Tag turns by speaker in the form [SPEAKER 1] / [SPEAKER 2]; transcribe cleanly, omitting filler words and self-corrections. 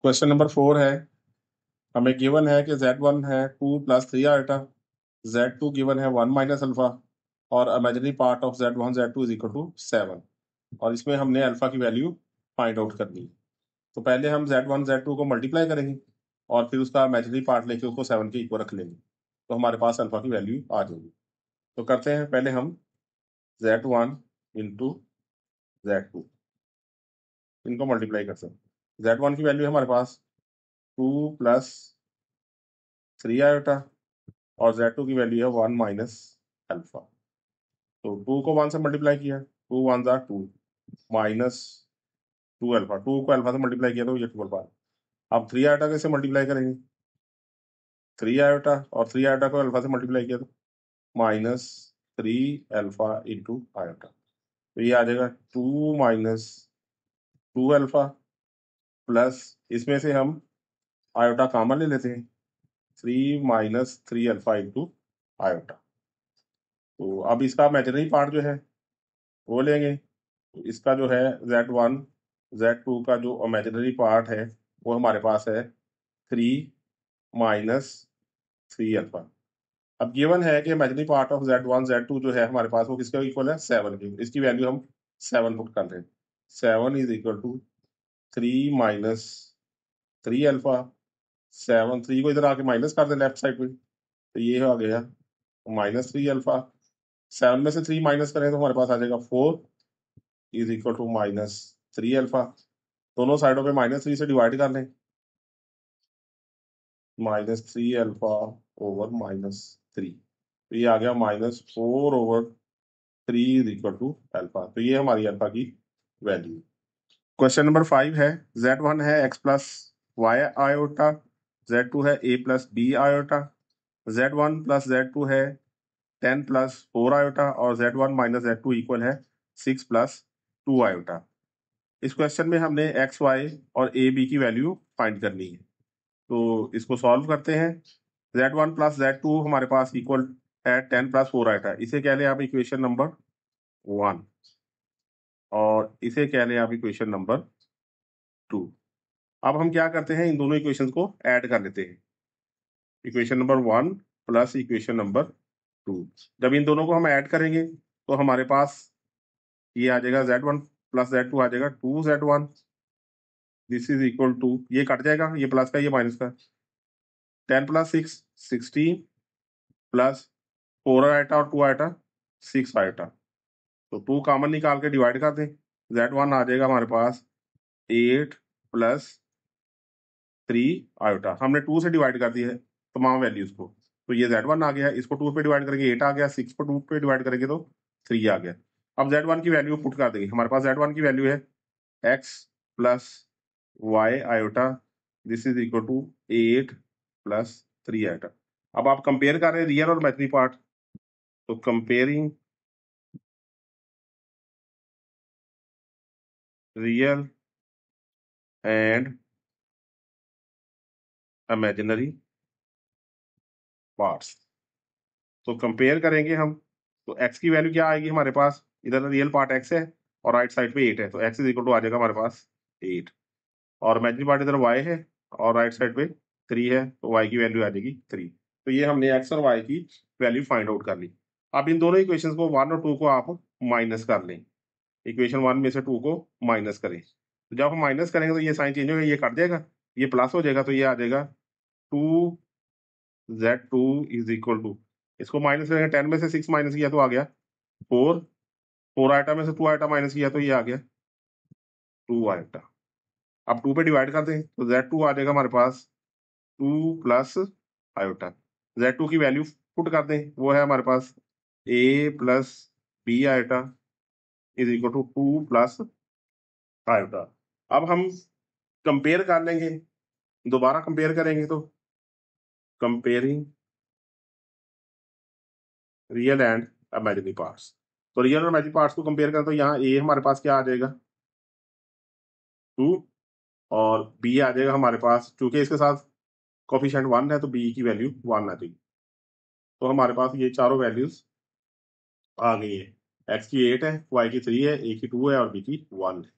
[SPEAKER 1] Question number 4 है, हमें given है कि z1 है 2 + 3 आयोटा, z2 गिवन है 1 - अल्फा और imaginary part of z1 z2 = 7 और इसमें हमने अल्फा की वैल्यू फाइंड आउट करनी है। तो पहले हम z1 z2 को मल्टीप्लाई करेंगे और फिर उसका इमेजिनरी पार्ट लेके उसको 7 के इक्वल रख लेंगे, तो हमारे पास अल्फा की वैल्यू आ जाएगी। तो करते हैं, पहले हम z1 × z2 इनको मल्टीप्लाई करते हैं। z1 की वैल्यू है हमारे पास 2 + 3 आयोटा और z2 की वैल्यू है 1 - अल्फा। तो 2 को 1 से मल्टीप्लाई किया, 2 1 = 2 माइनस 2 अल्फा, 2 को अल्फा से मल्टीप्लाई किया तो ये 2 अल्फा। अब 3 आयोटा कैसे मल्टीप्लाई करेंगे, 3 आयोटा और 3 आयोटा को अल्फा से मल्टीप्लाई किया तो -3 अल्फा × आयोटा, तो ये आ जाएगा 2 - 2 अल्फा प्लस इसमें से हम आयोटा कॉमन ले लेते हैं, 3 - 3 अल्फा × आयोटा। तो अब इसका इमेजिनरी पार्ट जो है वो लेंगे, तो इसका जो है z1 z2 का जो इमेजिनरी पार्ट है वो हमारे पास है 3 - 3 अल्फा। अब गिवन है कि imaginary part of z1 z2 जो है हमारे पास वो किसके इक्वल है, 7 की। इसकी वैल्यू हम 7 पुट कर रहे हैं, 7 = 3 - 3 अल्फा। 7 3 को इधर आके माइनस कर दे लेफ्ट साइड पे, तो ये आ गया -3 अल्फा। 7 में से 3 माइनस करें तो हमारे पास आ जाएगा 4 = -3 अल्फा। दोनों साइडों पे -3 से डिवाइड कर लें, -3 अल्फा ओवर -3, तो ये आ गया -4/3 = अल्फा। तो ये हमारी अल्फा की वैल्यू। क्वेश्चन नंबर 5 है, z1 है x + y आयोटा, z2 है a + b iota, z1 + z2 है 10 + 4 आयोटा और z1 - z2 इक्वल है 6 + 2 आयोटा। इस क्वेश्चन में हमने एक्स वाई और ए बी की वैल्यू फाइंड करनी है, तो इसको सॉल्व करते हैं। z1 + z2 हमारे पास इक्वल है 10 + 4 आयोटा, इसे कह लें आप इक्वेशन नंबर 1 और इसे कह लें आप इक्वेशन नंबर 2। अब हम क्या करते हैं, इन दोनों इक्वेशंस को ऐड कर लेते हैं, equation number 1 plus equation number 2। जब इन दोनों को हम ऐड करेंगे तो हमारे पास ये आ जाएगा z1 + z2 आ जाएगा 2z1, this is equal to, ये कट जाएगा, ये प्लस का ये माइनस का, 10 + 6 16 प्लस 4 आयोटा और 2 आयोटा 6 आयोटा, तो 2 कॉमन निकाल के डिवाइड कर दें, z1 आ जाएगा हमारे पास 8 + 3 आयोटा। हमने 2 से डिवाइड कर दिया है तमाम वैल्यूज को, तो ये z1 आ गया, इसको 2 पे डिवाइड करेंगे 8 आ गया, 6 को 2 पे डिवाइड करेंगे तो 3 आ गया। अब z1 की वैल्यू पुट कर देंगे, हमारे पास z1 की वैल्यू है x + y iota, this is equal to 8 + 3 iota. अब आप कंपेयर कर रहे हैं रियल और इमेजिनरी पार्ट, तो comparing real and imaginary parts, तो कंपेयर करेंगे हम, तो x की वैल्यू क्या आएगी हमारे पास, इधर रियल पार्ट x है और राइट साइड पे 8 है, तो x = आ जाएगा हमारे पास 8 और इमेजिनरी पार्ट इधर y है और राइट साइड पे 3 है, तो y की वैल्यू आ जाएगी 3। तो ये हमने x और y की वैल्यू फाइंड आउट कर ली। अब इन दोनों इक्वेशंस को 1 और 2 को आप माइनस कर लें, इक्वेशन 1 में से 2 को माइनस करें, तो जब हम माइनस करेंगे तो ये साइन चेंज होगा, ये कट जाएगा, ये प्लस हो जाएगा, तो ये आ जाएगा 2z2 = इसको माइनस करेंगे, 10 में से 6 माइनस किया तो आ गया 4, 4 आयोटा में से 2 आयोटा माइनस किया तो ये आ गया 2 आयोटा। अब 2 पे डिवाइड कर दें तो z2 आ जाएगा हमारे पास 2 + आयोटा, z2 की वैल्यू पुट कर दें, वो है हमारे पास a + b आयोटा = 2 + आयोटा। अब हम कंपेयर कर लेंगे, दोबारा कंपेयर करेंगे, तो comparing real and imaginary parts, तो रियल और इमेजिनरी पार्ट्स को कंपेयर करें तो यहाँ ए हमारे पास क्या आ जाएगा 2 और बी आ जाएगा हमारे पास, चूंकि इसके साथ कोफिशिएंट 1 है तो बी की वैल्यू 1 आ जाएगी, तो हमारे पास ये चारों वैल्यूज आ गई है, एक्स की 8 है, वाई की 3 है, ए की 2 है और बी की 1 है।